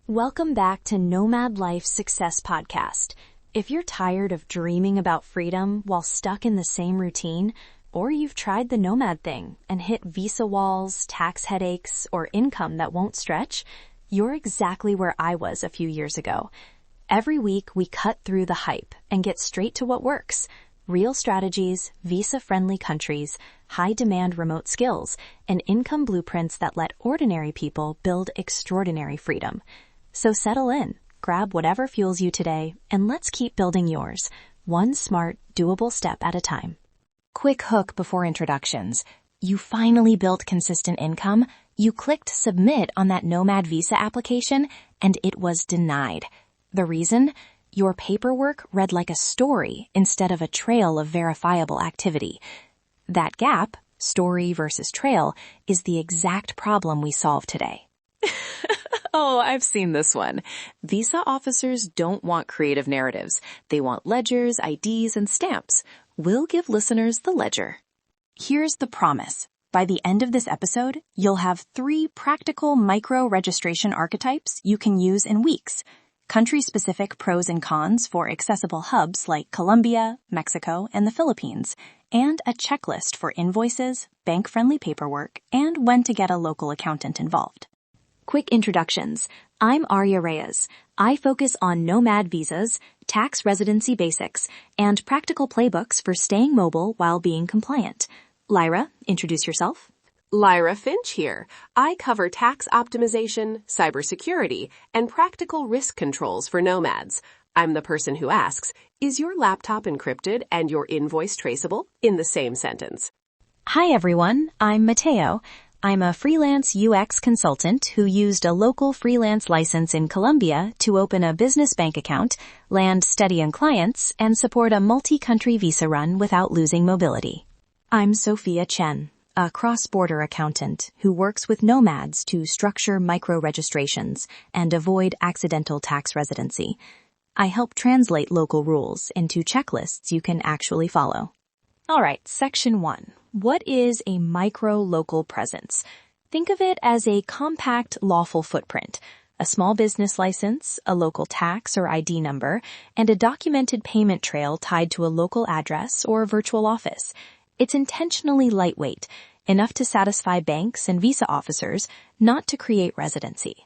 Welcome back to Nomad Life Success Podcast. If you're tired of dreaming about freedom while stuck in the same routine, or you've tried the nomad thing and hit visa walls, tax headaches, or income that won't stretch, you're exactly where I was a few years ago. Every week we cut through the hype and get straight to what works. Real strategies, visa-friendly countries, high-demand remote skills, and income blueprints that let ordinary people build extraordinary freedom. So settle in, grab whatever fuels you today, and let's keep building yours, one smart, doable step at a time. Quick hook before introductions. You finally built consistent income, you clicked submit on that Nomad visa application, and it was denied. The reason? Your paperwork read like a story instead of a trail of verifiable activity. That gap, story versus trail, is the exact problem we solve today. Oh, I've seen this one. Visa officers don't want creative narratives. They want ledgers, IDs, and stamps. We'll give listeners the ledger. Here's the promise. By the end of this episode, you'll have 3 practical micro-registration archetypes you can use in weeks. Country-specific pros and cons for accessible hubs like Colombia, Mexico, and the Philippines, and a checklist for invoices, bank-friendly paperwork, and when to get a local accountant involved. Quick introductions. I'm Arya Reyes. I focus on nomad visas, tax residency basics, and practical playbooks for staying mobile while being compliant. Lyra, introduce yourself. Lyra Finch here. I cover tax optimization, cybersecurity, and practical risk controls for nomads. I'm the person who asks, is your laptop encrypted and your invoice traceable in the same sentence? Hi everyone, I'm Mateo. I'm a freelance UX consultant who used a local freelance license in Colombia to open a business bank account, land steady on clients, and support a multi-country visa run without losing mobility. I'm Sophia Chen, a cross-border accountant who works with nomads to structure micro-registrations and avoid accidental tax residency. I help translate local rules into checklists you can actually follow. All right, Section 1. What is a micro-local presence? Think of it as a compact, lawful footprint. A small business license, a local tax or ID number, and a documented payment trail tied to a local address or virtual office. It's intentionally lightweight, enough to satisfy banks and visa officers, not to create residency.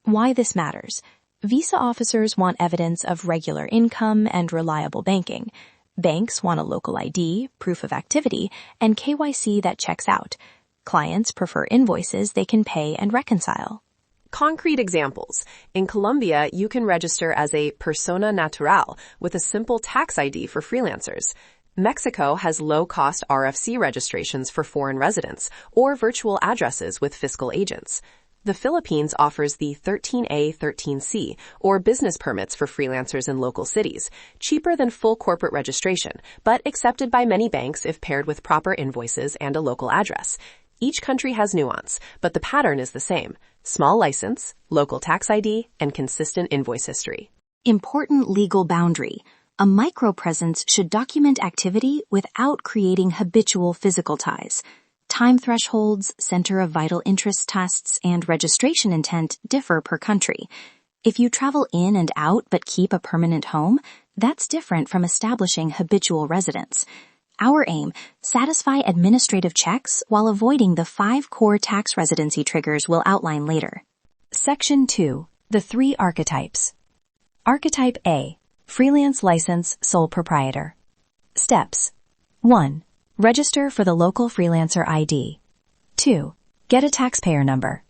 Why this matters? Visa officers want evidence of regular income and reliable banking. Banks want a local ID, proof of activity, and KYC that checks out. Clients prefer invoices they can pay and reconcile. Concrete examples. In Colombia, you can register as a persona natural with a simple tax ID for freelancers. Mexico has low-cost RFC registrations for foreign residents or virtual addresses with fiscal agents. The Philippines offers the 13A, 13C, or business permits for freelancers in local cities, cheaper than full corporate registration, but accepted by many banks if paired with proper invoices and a local address. Each country has nuance, but the pattern is the same. Small license, local tax ID, and consistent invoice history. Important legal boundary. A micro-presence should document activity without creating habitual physical ties. Time thresholds, center of vital interest tests, and registration intent differ per country. If you travel in and out but keep a permanent home, that's different from establishing habitual residence. Our aim, satisfy administrative checks while avoiding the 5 core tax residency triggers we'll outline later. Section 2. The 3 archetypes. Archetype A. Freelance license, sole proprietor. Steps. 1. Register for the local freelancer ID. 2. Get a taxpayer number.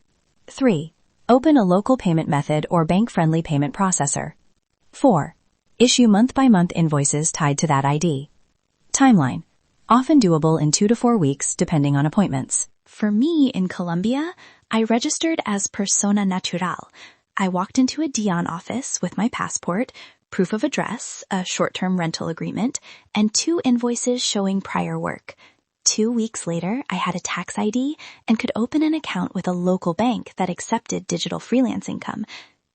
3. Open a local payment method or bank-friendly payment processor. 4. Issue month-by-month invoices tied to that ID. Timeline. Often doable in 2 to 4 weeks depending on appointments. For me in Colombia, I registered as persona natural. I walked into a Dion office with my passport, proof of address, a short-term rental agreement, and 2 invoices showing prior work. 2 weeks later, I had a tax ID and could open an account with a local bank that accepted digital freelance income.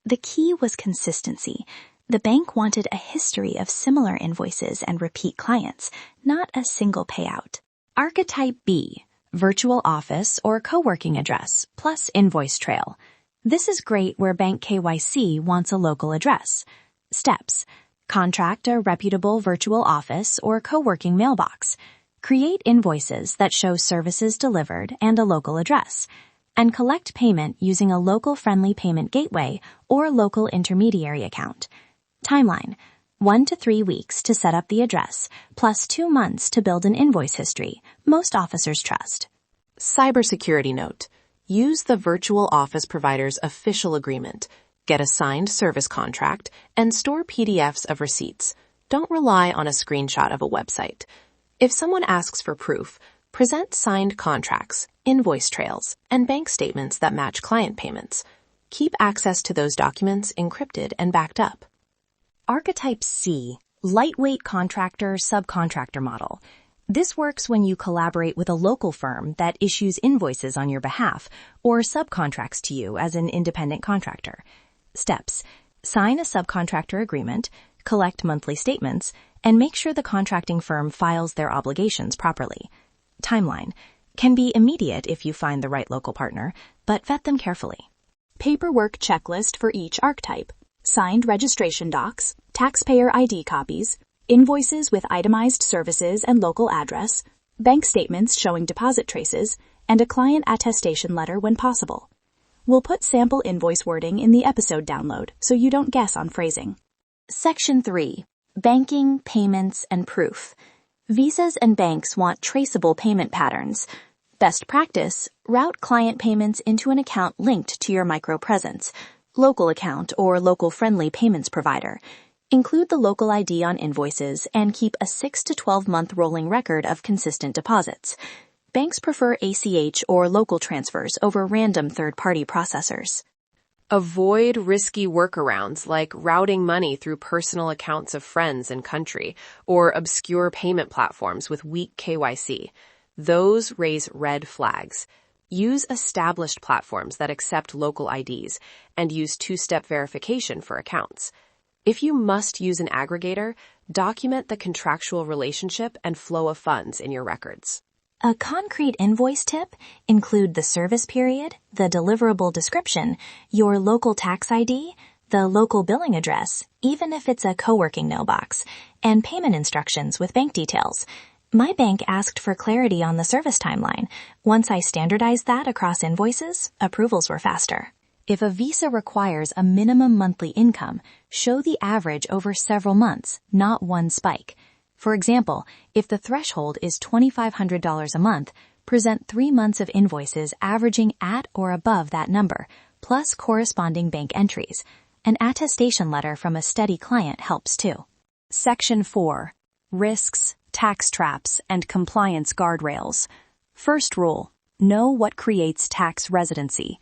The key was consistency. The bank wanted a history of similar invoices and repeat clients, not a single payout. Archetype B, virtual office or co-working address, plus invoice trail. This is great where bank KYC wants a local address. Steps: contract a reputable virtual office or co-working mailbox. Create invoices that show services delivered and a local address. And collect payment using a local-friendly payment gateway or local intermediary account. Timeline: 1 to 3 weeks to set up the address, plus 2 months to build an invoice history most officers trust. Cybersecurity note: use the virtual office provider's official agreement. Get a signed service contract and store PDFs of receipts. Don't rely on a screenshot of a website. If someone asks for proof, present signed contracts, invoice trails, and bank statements that match client payments. Keep access to those documents encrypted and backed up. Archetype C, lightweight contractor-subcontractor model. This works when you collaborate with a local firm that issues invoices on your behalf or subcontracts to you as an independent contractor. Steps: sign a subcontractor agreement, collect monthly statements, and make sure the contracting firm files their obligations properly. Timeline: can be immediate if you find the right local partner, but vet them carefully. Paperwork checklist for each archetype. Signed registration docs, taxpayer ID copies, invoices with itemized services and local address, bank statements showing deposit traces, and a client attestation letter when possible. We'll put sample invoice wording in the episode download so you don't guess on phrasing. Section 3. Banking, payments, and proof. Visas and banks want traceable payment patterns. Best practice: route client payments into an account linked to your micropresence, local account, or local-friendly payments provider. Include the local ID on invoices and keep a 6 to 12-month rolling record of consistent deposits. Banks prefer ACH or local transfers over random third-party processors. Avoid risky workarounds like routing money through personal accounts of friends in country or obscure payment platforms with weak KYC. Those raise red flags. Use established platforms that accept local IDs and use two-step verification for accounts. If you must use an aggregator, document the contractual relationship and flow of funds in your records. A concrete invoice tip: include the service period, the deliverable description, your local tax ID, the local billing address, even if it's a co-working mailbox, and payment instructions with bank details. My bank asked for clarity on the service timeline. Once I standardized that across invoices, approvals were faster. If a visa requires a minimum monthly income, show the average over several months, not one spike. For example, if the threshold is $2,500 a month, present 3 months of invoices averaging at or above that number, plus corresponding bank entries. An attestation letter from a steady client helps too. Section 4. Risks, tax traps, and compliance guardrails. First rule: know what creates tax residency.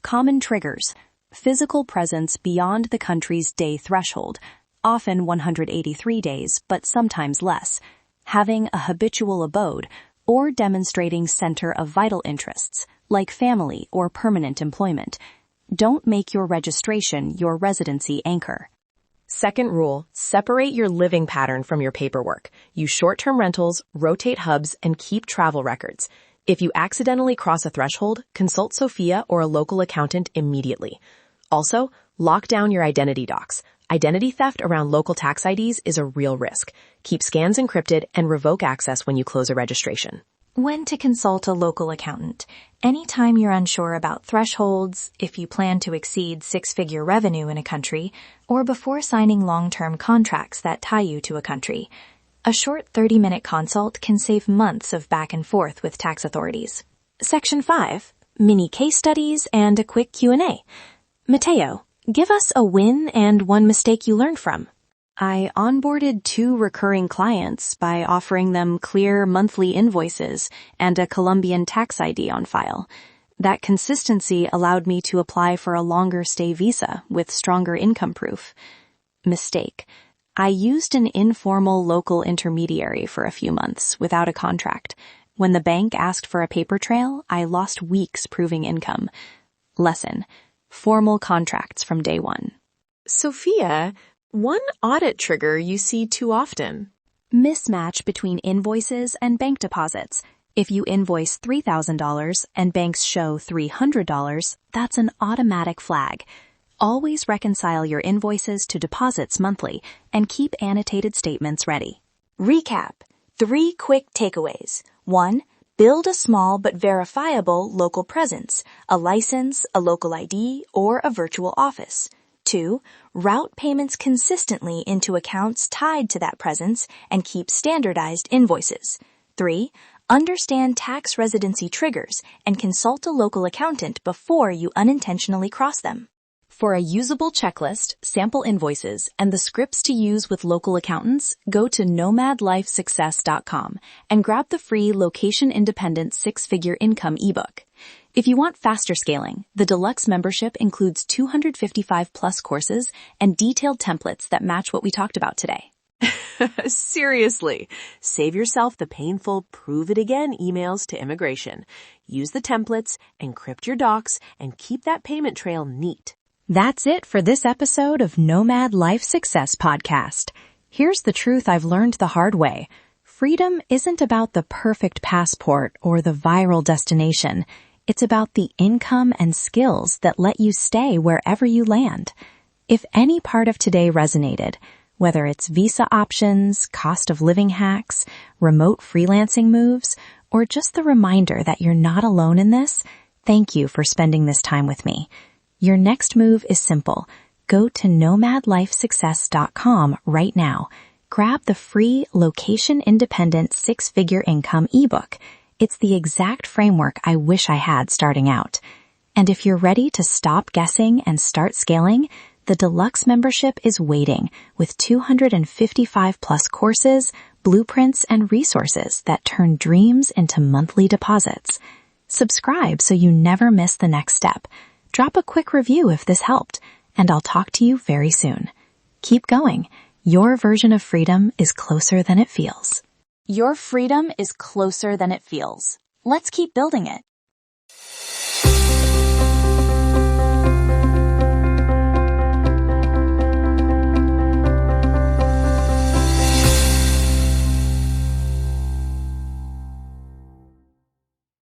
Common triggers: physical presence beyond the country's day threshold, often 183 days, but sometimes less, having a habitual abode, or demonstrating center of vital interests, like family or permanent employment. Don't make your registration your residency anchor. Second rule: separate your living pattern from your paperwork. Use short-term rentals, rotate hubs, and keep travel records. If you accidentally cross a threshold, consult Sophia or a local accountant immediately. Also, lock down your identity docs. Identity theft around local tax IDs is a real risk. Keep scans encrypted and revoke access when you close a registration. When to consult a local accountant. Anytime you're unsure about thresholds, if you plan to exceed 6-figure revenue in a country, or before signing long-term contracts that tie you to a country. A short 30-minute consult can save months of back and forth with tax authorities. Section 5. Mini case studies and a quick Q&A. Mateo, give us a win and one mistake you learned from. I onboarded 2 recurring clients by offering them clear monthly invoices and a Colombian tax ID on file. That consistency allowed me to apply for a longer stay visa with stronger income proof. Mistake: I used an informal local intermediary for a few months without a contract. When the bank asked for a paper trail, I lost weeks proving income. Lesson: formal contracts from day one. Sophia, one audit trigger you see too often. Mismatch between invoices and bank deposits. If you invoice $3,000 and banks show $300, that's an automatic flag. Always reconcile your invoices to deposits monthly and keep annotated statements ready. Recap. 3 quick takeaways. 1. Build a small but verifiable local presence, a license, a local ID, or a virtual office. 2. Route payments consistently into accounts tied to that presence and keep standardized invoices. 3. Understand tax residency triggers and consult a local accountant before you unintentionally cross them. For a usable checklist, sample invoices, and the scripts to use with local accountants, go to nomadlifesuccess.com and grab the free location-independent 6-figure income ebook. If you want faster scaling, the deluxe membership includes 255+ courses and detailed templates that match what we talked about today. Seriously, save yourself the painful prove it again emails to immigration. Use the templates, encrypt your docs, and keep that payment trail neat. That's it for this episode of Nomad Life Success Podcast. Here's the truth I've learned the hard way. Freedom isn't about the perfect passport or the viral destination. It's about the income and skills that let you stay wherever you land. If any part of today resonated, whether it's visa options, cost of living hacks, remote freelancing moves, or just the reminder that you're not alone in this, thank you for spending this time with me. Your next move is simple. Go to nomadlifesuccess.com right now. Grab the free location-independent 6-figure income ebook. It's the exact framework I wish I had starting out. And if you're ready to stop guessing and start scaling, the deluxe membership is waiting with 255+ courses, blueprints, and resources that turn dreams into monthly deposits. Subscribe so you never miss the next step. Drop a quick review if this helped, and I'll talk to you very soon. Keep going. Your version of freedom is closer than it feels. Your freedom is closer than it feels. Let's keep building it.